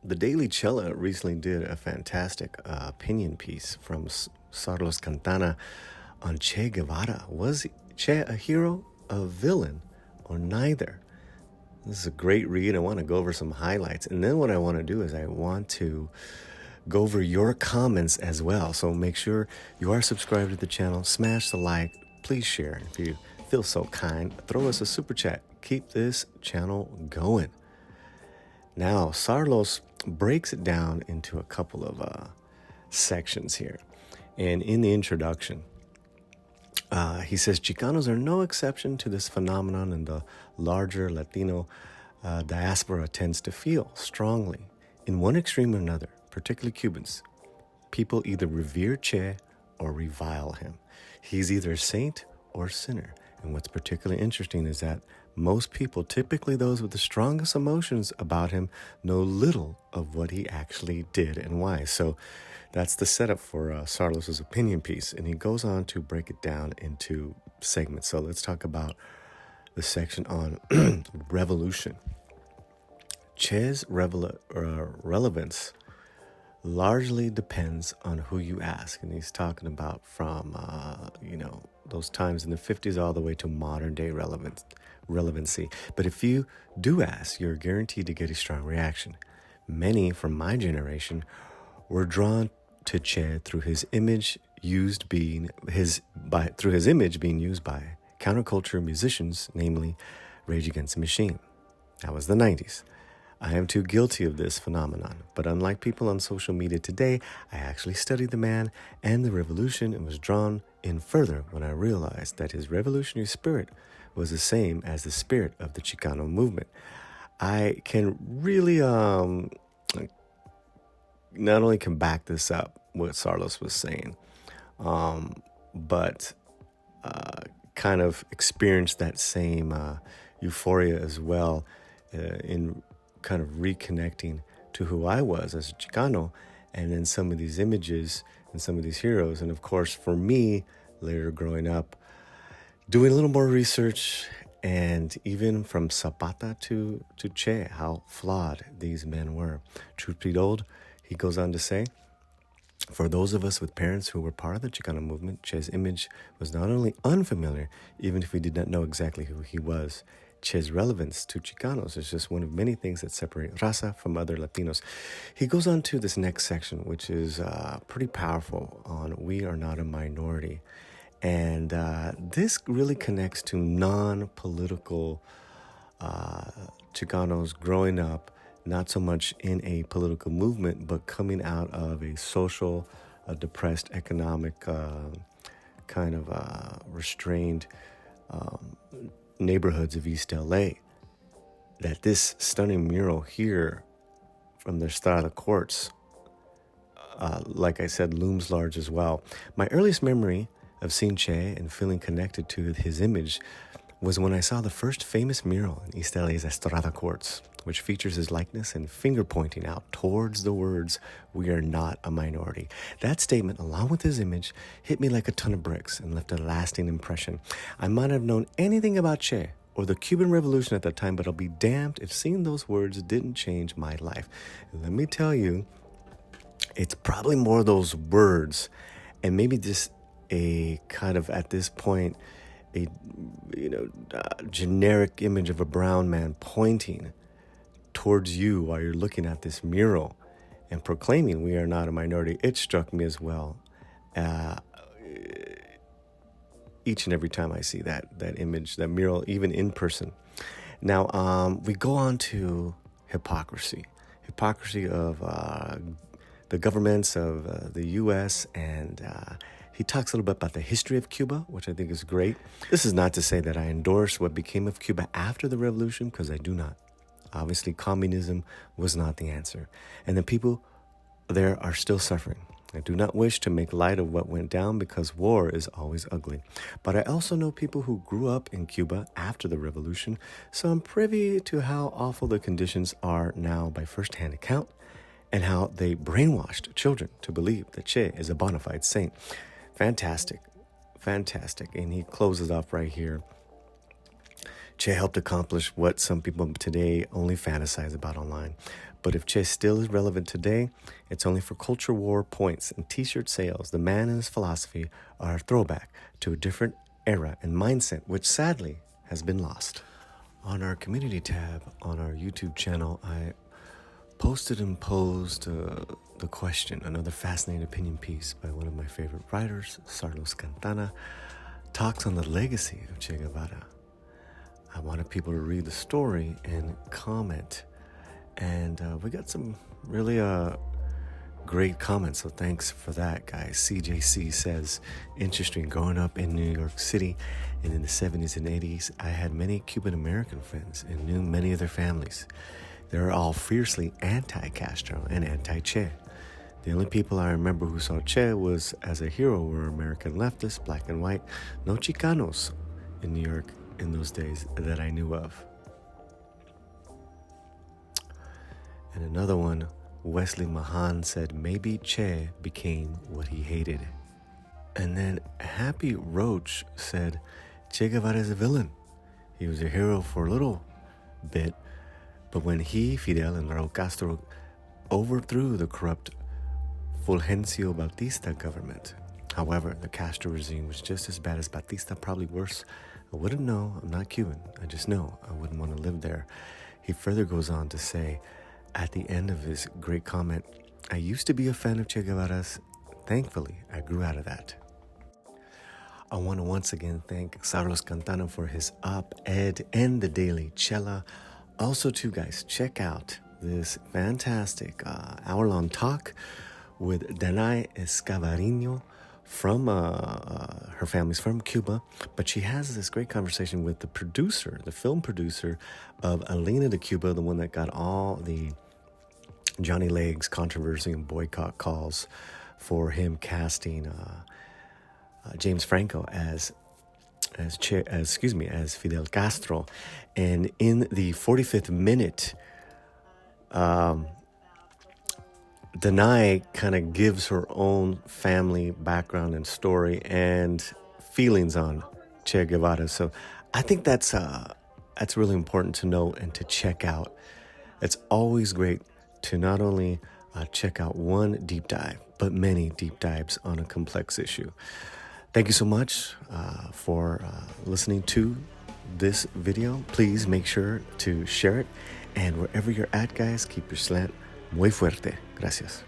The Daily Chela recently did a fantastic opinion piece from Carlos Cantana on Che Guevara. Was Che a hero, a villain, or neither? This is a great read. I want to go over some highlights. And then what I want to do is I want to go over your comments as well. So make sure you are subscribed to the channel. Smash the like. Please share. If you feel so kind, throw us a super chat. Keep this channel going. Now, Carlos breaks it down into a couple of sections here. And in the introduction, he says Chicanos are no exception to this phenomenon, and the larger Latino diaspora tends to feel strongly in one extreme or another, particularly Cubans. People either revere Che or revile him. He's either a saint or sinner. And what's particularly interesting is that most people, typically those with the strongest emotions about him, know little of what he actually did and why. So that's the setup for Carlos's opinion piece. And he goes on to break it down into segments. So let's talk about the section on revolution. Che's relevance largely depends on who you ask. And he's talking about from, those times in the 50s all the way to modern day relevancy. But if you do ask, you're guaranteed to get a strong reaction. Many from my generation were drawn to Che through his image being used by counterculture musicians, namely Rage Against the Machine. That was the 90s. I am too guilty of this phenomenon, but unlike people on social media today, I actually studied the man and the revolution and was drawn in further when I realized that his revolutionary spirit was the same as the spirit of the Chicano movement. I can really not only can back this up, what Carlos was saying, but kind of experienced that same euphoria as well in kind of reconnecting to who I was as a Chicano, and then some of these images and some of these heroes. And of course, for me, later growing up, doing a little more research, and even from Zapata to Che, how flawed these men were. Truth be told, he goes on to say, for those of us with parents who were part of the Chicano movement, Che's image was not only unfamiliar, even if we did not know exactly who he was. Che's relevance to Chicanos is just one of many things that separate Raza from other Latinos. He goes on to this next section, which is pretty powerful, on we are not a minority. And this really connects to non-political Chicanos growing up, not so much in a political movement, but coming out of a social, depressed economic, kind of restrained neighborhoods of East LA. That this stunning mural here from the Estrada Courts, like I said, looms large as well. My earliest memory of seeing Che and feeling connected to his image was when I saw the first famous mural in East LA's Estrada Courts, which features his likeness and finger pointing out towards the words, "We are not a minority." That statement, along with his image, hit me like a ton of bricks and left a lasting impression. I might have known anything about Che or the Cuban Revolution at that time, but I'll be damned if seeing those words didn't change my life. And let me tell you, it's probably more those words and maybe just a kind of, at this point, a generic image of a brown man pointing towards you while you're looking at this mural and proclaiming we are not a minority. It struck me as well. Each and every time I see that image, that mural, even in person. Now, we go on to hypocrisy of the governments of the U.S. and he talks a little bit about the history of Cuba, which I think is great. This is not to say that I endorse what became of Cuba after the revolution, because I do not. Obviously, communism was not the answer. And the people there are still suffering. I do not wish to make light of what went down, because war is always ugly. But I also know people who grew up in Cuba after the revolution, so I'm privy to how awful the conditions are now by firsthand account, and how they brainwashed children to believe that Che is a bona fide saint. Fantastic. And he closes off right here. Che helped accomplish what some people today only fantasize about online. But if Che still is relevant today, it's only for culture war points and t-shirt sales. The man and his philosophy are a throwback to a different era and mindset, which sadly has been lost. On our community tab on our YouTube channel, I posted and posed the question, another fascinating opinion piece by one of my favorite writers, Carlos Cantana, talks on the legacy of Che Guevara. I wanted people to read the story and comment, and we got some really great comments, so thanks for that, guys. CJC says, interesting, growing up in New York City and in the 70s and 80s, I had many Cuban American friends and knew many of their families. They were all fiercely anti-Castro and anti-Che. The only people I remember who saw Che was as a hero were American leftists, black and white, no Chicanos in New York in those days that I knew of. And another one, Wesley Mahan said, maybe Che became what he hated. And then Happy Roach said, Che Guevara is a villain. He was a hero for a little bit, but when he, Fidel, and Raul Castro overthrew the corrupt Fulgencio Batista government. However, the Castro regime was just as bad as Batista, probably worse. I wouldn't know. I'm not Cuban. I just know I wouldn't want to live there. He further goes on to say, at the end of his great comment, I used to be a fan of Che Guevara's. Thankfully, I grew out of that. I want to once again thank Carlos Cantana for his op-ed and the Daily Chela. Also, too, guys, check out this fantastic hour-long talk with Danai Escavarino from her family's from Cuba, but she has this great conversation with the producer, the film producer of Alina de Cuba, the one that got all the Johnny Legs controversy and boycott calls for him casting James Franco as Fidel Castro. And in the 45th minute, Danai kind of gives her own family background and story and feelings on Che Guevara. So I think that's really important to know and to check out. It's always great to not only check out one deep dive, but many deep dives on a complex issue. Thank you so much for listening to this video. Please make sure to share it. And wherever you're at, guys, keep your slant muy fuerte. Gracias.